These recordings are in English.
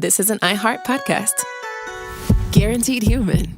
this is an iHeart podcast. Guaranteed human.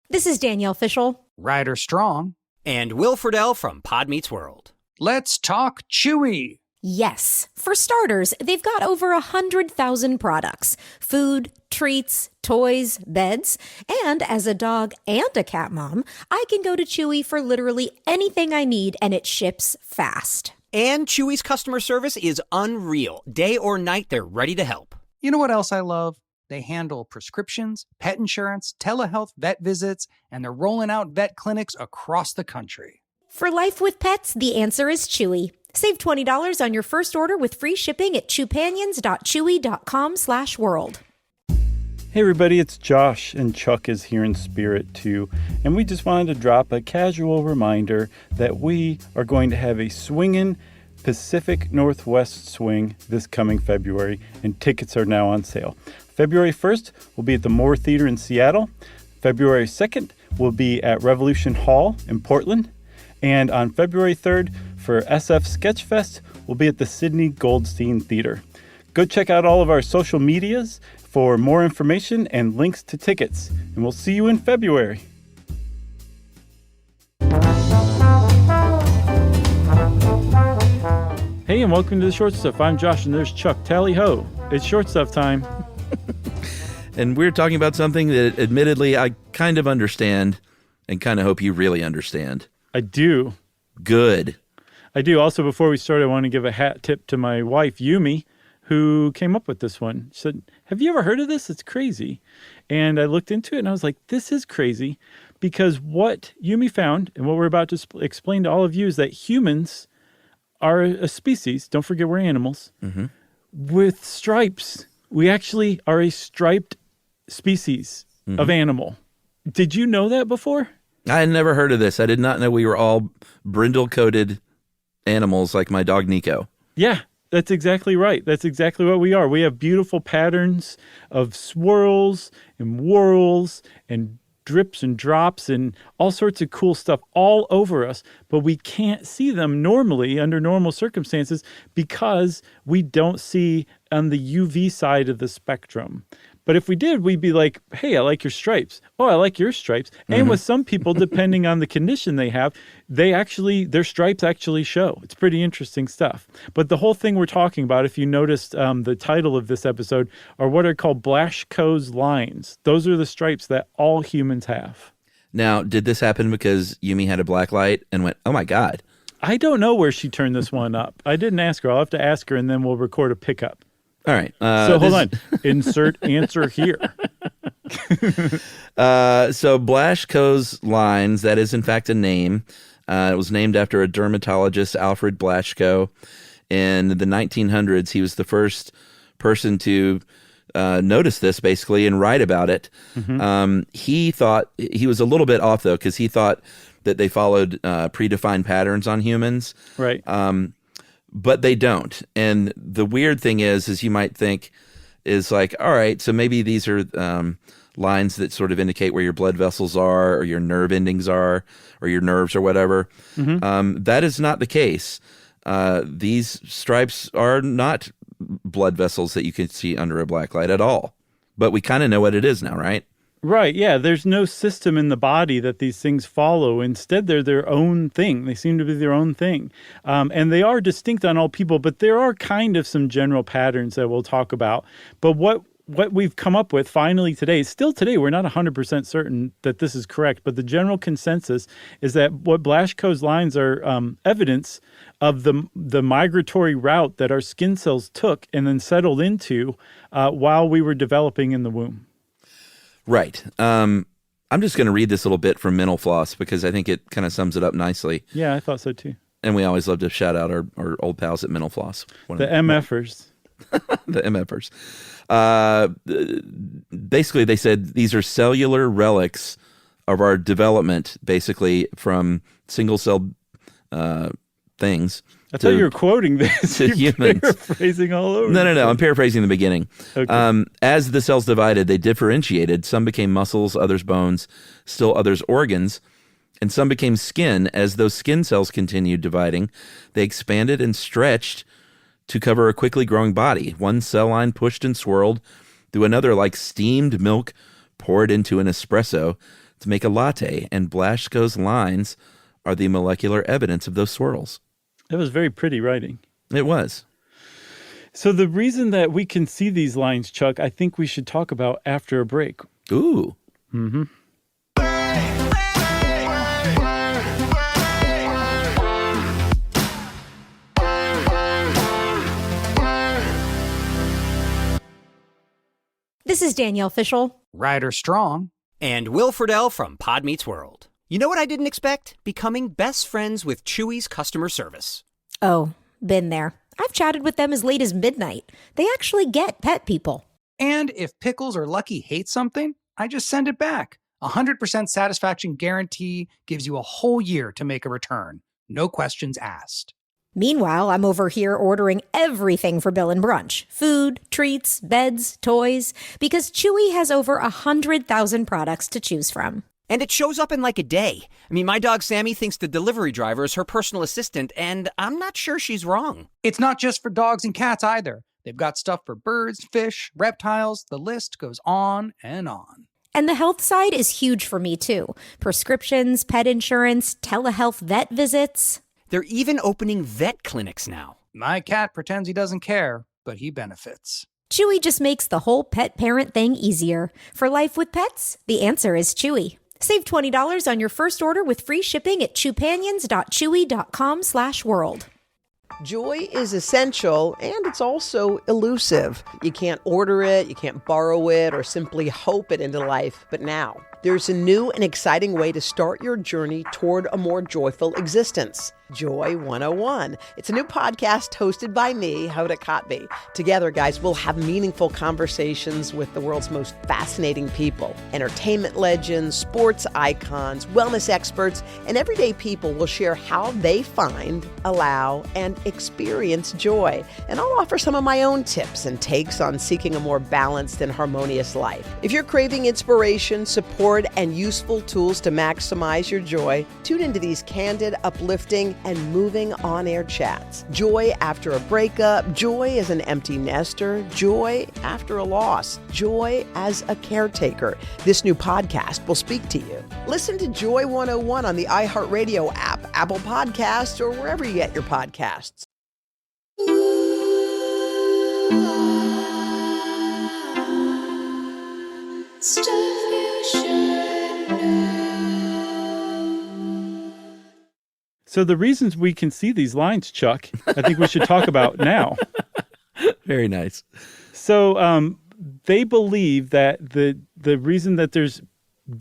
This is Danielle Fishel. Ryder Strong. And Will Friedle from Pod Meets World. Let's talk Chewy. Yes. For starters, they've got over 100,000 products. Food, treats, toys, beds. And as a dog and a cat mom, I can go to Chewy for literally anything I need, and it ships fast. And Chewy's customer service is unreal. Day or night, they're ready to help. You know what else I love? They handle prescriptions, pet insurance, telehealth, vet visits, and they're rolling out vet clinics across the country. For life with pets, the answer is Chewy. Save $20 on your first order with free shipping at chewpanions.chewy.com/world. Hey everybody, it's Josh, and Chuck is here in spirit too, and we just wanted to drop a casual reminder that we are going to have a swingin' Pacific Northwest swing this coming February, and tickets are now on sale. February 1st, we'll be at the Moore Theater in Seattle. February 2nd, we'll be at Revolution Hall in Portland. And on February 3rd, for SF Sketchfest, we'll be at the Sidney Goldstein Theater. Go check out all of our social medias for more information and links to tickets. And we'll see you in February. Hey, and welcome to the Short Stuff. I'm Josh, and there's Chuck. Tally ho. It's Short Stuff time. And we're talking about something that, admittedly, I kind of understand and kind of hope you really understand. I do. Good. I do. Also, before we start, I want to give a hat tip to my wife, Yumi, who came up with this one. She said, have you ever heard of this? It's crazy. And I looked into it, and I was like, this is crazy, because what Yumi found, and what we're about to explain to all of you, is that humans are a species, don't forget we're animals, with stripes. We actually are a striped species of animal. Did you know that before? I had never heard of this. I did not know we were all brindle-coated animals like my dog Nico. Yeah, that's exactly right. That's exactly what we are. We have beautiful patterns of swirls and whorls and drips and drops and all sorts of cool stuff all over us, but we can't see them normally under normal circumstances because we don't see on the UV side of the spectrum. But if we did, we'd be like, hey, I like your stripes. Oh, I like your stripes. And with some people, depending on the condition they have, their stripes actually show. It's pretty interesting stuff. But the whole thing we're talking about, if you noticed the title of this episode, are what are called Blaschko's lines. Those are the stripes that all humans have. Now, did this happen because Yumi had a black light and went, oh my God? I don't know where she turned this one up. I didn't ask her. I'll have to ask her, and then we'll record a pickup. All right. So hold on. Insert answer here. So Blaschko's lines, that is in fact a name. It was named after a dermatologist, Alfred Blaschko. In the 1900s, he was the first person to notice this, basically, and write about it. He thought, he was a little bit off, though, because he thought that they followed predefined patterns on humans. Right. But they don't. And the weird thing is you might think is like, all right, so maybe these are lines that sort of indicate where your blood vessels are or your nerve endings are or your nerves or whatever. That is not the case. These stripes are not blood vessels that you can see under a black light at all. But we kind of know what it is now, right? Right, yeah. There's no system in the body that these things follow. Instead, they're their own thing. They seem to be their own thing. And they are distinct on all people, but there are kind of some general patterns that we'll talk about. But what we've come up with finally today, still today, we're not 100% certain that this is correct, but the general consensus is that what Blaschko's lines are evidence of the migratory route that our skin cells took and then settled into while we were developing in the womb. Right. I'm just going to read this little bit from Mental Floss because I think it kind of sums it up nicely. Yeah, I thought so too. And we always love to shout out our old pals at Mental Floss. The MFers. The MFers. Basically, they said these are cellular relics of our development, basically from single-celled things. I thought you were quoting this. You're humans. Paraphrasing all over. No. I'm paraphrasing the beginning. Okay. As the cells divided, they differentiated. Some became muscles, others bones, still others organs, and some became skin. As those skin cells continued dividing, they expanded and stretched to cover a quickly growing body. One cell line pushed and swirled through another like steamed milk poured into an espresso to make a latte, and Blaschko's lines are the molecular evidence of those swirls. That was very pretty writing. It was. So the reason that we can see these lines, Chuck, I think we should talk about after a break. Ooh. Mm-hmm. This is Danielle Fishel. Ryder Strong. And Will Friedle from Pod Meets World. You know what I didn't expect? Becoming best friends with Chewy's customer service. Oh, been there. I've chatted with them as late as midnight. They actually get pet people. And if Pickles or Lucky hate something, I just send it back. 100% satisfaction guarantee gives you a whole year to make a return. No questions asked. Meanwhile, I'm over here ordering everything for Bill and Brunch. Food, treats, beds, toys. Because Chewy has over 100,000 products to choose from. And it shows up in like a day. I mean, my dog Sammy thinks the delivery driver is her personal assistant, and I'm not sure she's wrong. It's not just for dogs and cats either. They've got stuff for birds, fish, reptiles. The list goes on and on. And the health side is huge for me, too. Prescriptions, pet insurance, telehealth vet visits. They're even opening vet clinics now. My cat pretends he doesn't care, but he benefits. Chewy just makes the whole pet parent thing easier. For life with pets, the answer is Chewy. Save $20 on your first order with free shipping at chewpanions.chewy.com/world. Joy is essential, and it's also elusive. You can't order it, you can't borrow it, or simply hope it into life. But now, there's a new and exciting way to start your journey toward a more joyful existence. Joy 101. It's a new podcast hosted by me, Hoda Kotb. Together, guys, we'll have meaningful conversations with the world's most fascinating people. Entertainment legends, sports icons, wellness experts, and everyday people will share how they find, allow, and experience joy. And I'll offer some of my own tips and takes on seeking a more balanced and harmonious life. If you're craving inspiration, support, and useful tools to maximize your joy, tune into these candid, uplifting, and moving on-air chats. Joy after a breakup, joy as an empty nester, joy after a loss, joy as a caretaker. This new podcast will speak to you. Listen to Joy 101 on the iHeartRadio app, Apple Podcasts, or wherever you get your podcasts. Stuff you should know. So the reasons we can see these lines, Chuck, I think we should talk about now. Very nice. So they believe that the reason that there's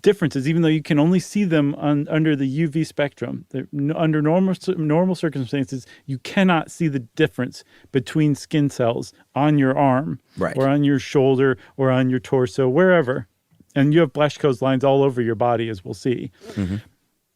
differences, even though you can only see them under the UV spectrum, under normal circumstances, you cannot see the difference between skin cells on your arm, right, or on your shoulder or on your torso, wherever. And you have Blaschko's lines all over your body, as we'll see. Mm-hmm.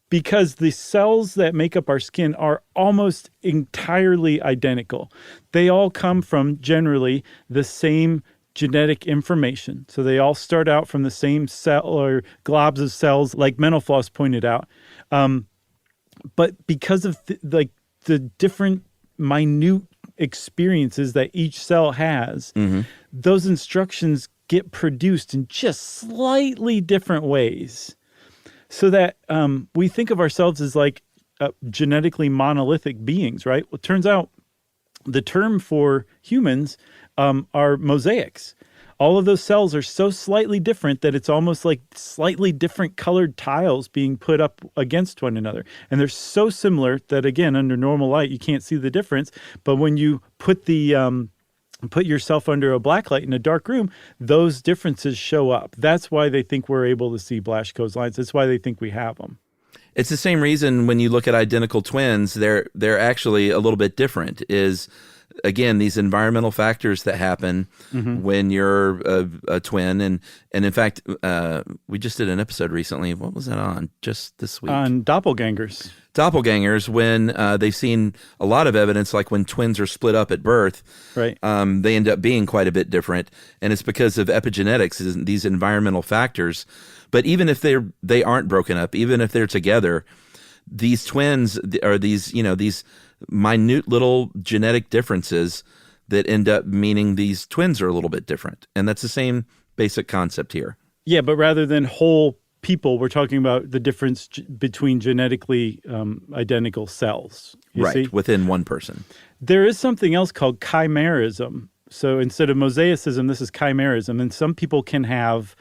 Because the cells that make up our skin are almost entirely identical. They all come from generally the same genetic information. So they all start out from the same cell or globs of cells, like Menofloss pointed out. But because of the different minute experiences that each cell has, mm-hmm. those instructions get produced in just slightly different ways. So that we think of ourselves as like genetically monolithic beings, right? Well, it turns out the term for humans are mosaics. All of those cells are so slightly different that it's almost like slightly different colored tiles being put up against one another. And they're so similar that, again, under normal light, you can't see the difference. But when you put yourself under a black light in a dark room, those differences show up. That's why they think we're able to see Blaschko's lines. That's why they think we have them. It's the same reason when you look at identical twins, they're actually a little bit different. Is again, these environmental factors that happen mm-hmm. when you're a twin. And in fact, we just did an episode recently. What was that on? Just this week? On doppelgangers. Doppelgangers, when they've seen a lot of evidence, like when twins are split up at birth, right? They end up being quite a bit different. And it's because of epigenetics, these environmental factors. But even if they aren't broken up, even if they're together, these twins are these minute little genetic differences that end up meaning these twins are a little bit different. And that's the same basic concept here. Yeah, but rather than whole people, we're talking about the difference between genetically identical cells. You see? Within one person. There is something else called chimerism. So instead of mosaicism, this is chimerism. And some people can have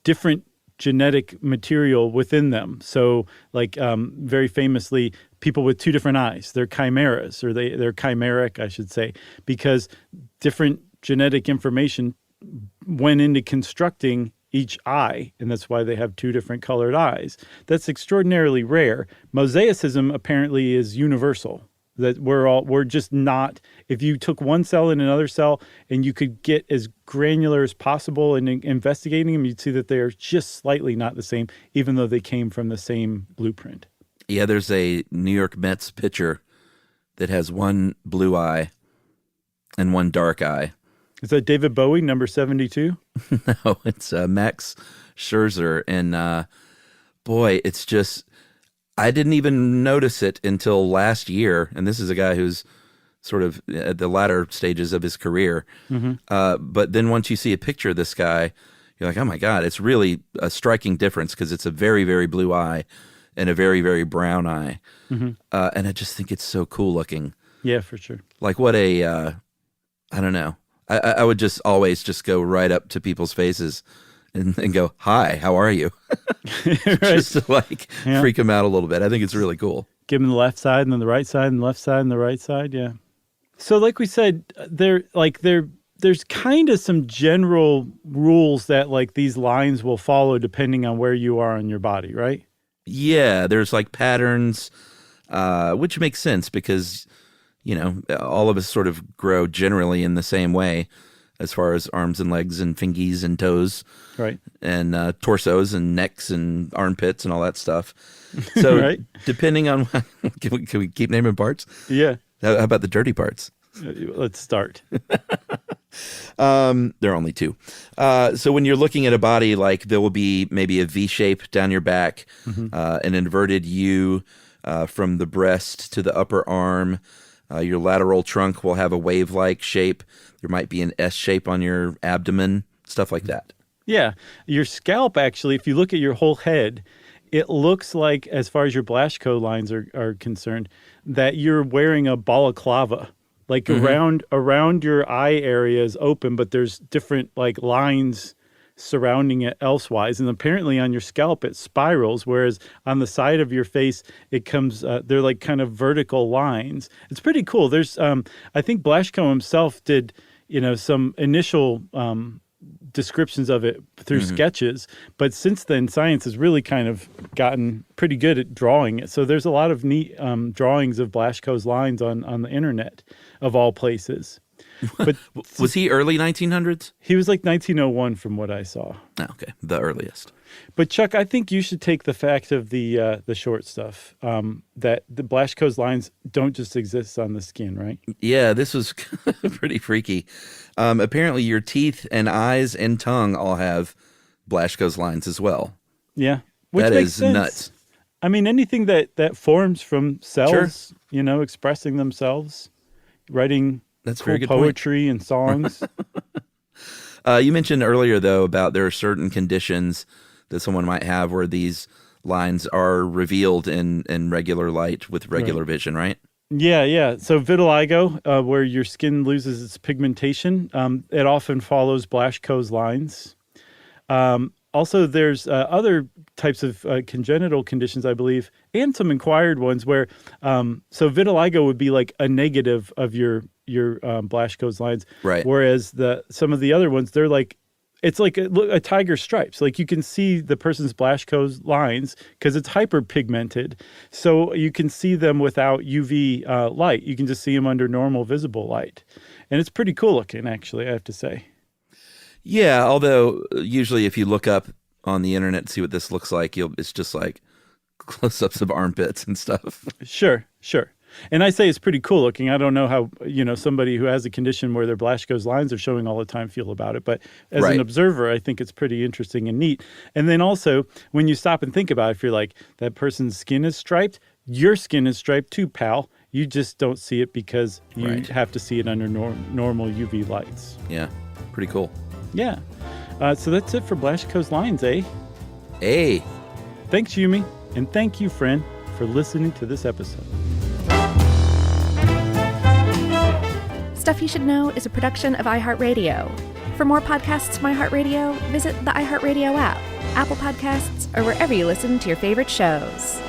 different genetic material within them. So like very famously, people with two different eyes, they're chimeras, or they're chimeric, I should say, because different genetic information went into constructing each eye, and that's why they have two different colored eyes. That's extraordinarily rare. Mosaicism apparently is universal. That we're just not, if you took one cell and another cell and you could get as granular as possible in investigating them, you'd see that they are just slightly not the same, even though they came from the same blueprint. Yeah, there's a New York Mets pitcher that has one blue eye and one dark eye. Is that David Bowie, number 72? No, it's Max Scherzer. And boy, it's just, I didn't even notice it until last year. And this is a guy who's sort of at the latter stages of his career. But then once you see a picture of this guy, you're like, oh my God, it's really a striking difference because it's a very, very blue eye and a very, very brown eye. And I just think it's so cool looking. Yeah, for sure. Like what a, I don't know. I would just always just go right up to people's faces and go, hi, how are you? Right. Just to like freak them out a little bit. I think it's really cool. Give them the left side and then the right side and the left side and the right side. Yeah. So like we said, there's kind of some general rules that like these lines will follow depending on where you are on your body, right? Yeah, there's like patterns, which makes sense because, you know, all of us sort of grow generally in the same way as far as arms and legs and fingies and toes. Right. And torsos and necks and armpits and all that stuff. So right. Depending on, can we keep naming parts? Yeah. How about the dirty parts? Let's start. There are only two. So when you're looking at a body, like there will be maybe a V shape down your back, an inverted U from the breast to the upper arm. Your lateral trunk will have a wave-like shape. There might be an S shape on your abdomen, stuff like that. Yeah. Your scalp, actually, if you look at your whole head, it looks like, as far as your Blaschko lines are concerned, that you're wearing a balaclava. Like around your eye area is open, but there's different like lines surrounding it elsewise. And apparently on your scalp it spirals, whereas on the side of your face it comes, they're like kind of vertical lines. It's pretty cool. There's, I think Blaschko himself did, some initial descriptions of it through sketches, but since then science has really kind of gotten pretty good at drawing it. So there's a lot of neat drawings of Blaschko's lines on the internet, of all places. But was he early 1900s? He was like 1901 from what I saw. Oh, okay, the earliest. But Chuck, I think you should take the fact of the short stuff, that the Blaschko's lines don't just exist on the skin, right? Yeah, this was pretty freaky. Apparently your teeth and eyes and tongue all have Blaschko's lines as well. Yeah. Which that makes sense. Nuts. I mean, anything that forms from cells, expressing themselves, writing That's cool very good poetry point. And songs. You mentioned earlier, though, about there are certain conditions that someone might have where these lines are revealed in regular light with regular vision, right? Yeah. So vitiligo, where your skin loses its pigmentation, it often follows Blaschko's lines. Also, there's other types of congenital conditions, I believe, and some acquired ones where, so vitiligo would be like a negative of your Blaschko's lines, right? Whereas some of the other ones, they're like, it's like a tiger's stripes. Like you can see the person's Blaschko's lines because it's hyperpigmented. So you can see them without UV light. You can just see them under normal visible light. And it's pretty cool looking, actually, I have to say. Yeah, although usually if you look up on the internet and see what this looks like, it's just like close-ups of armpits and stuff. Sure. And I say it's pretty cool looking. I don't know how, somebody who has a condition where their Blaschko's lines are showing all the time feel about it. But as an observer, I think it's pretty interesting and neat. And then also, when you stop and think about it, if you're like, that person's skin is striped, your skin is striped too, pal. You just don't see it because you Right. have to see it under normal UV lights. Yeah, pretty cool. Yeah. So that's it for Blaschko's lines, eh? Hey, Thanks, Yumi. And thank you, friend, for listening to this episode. Stuff You Should Know is a production of iHeartRadio. For more podcasts from iHeartRadio, visit the iHeartRadio app, Apple Podcasts, or wherever you listen to your favorite shows.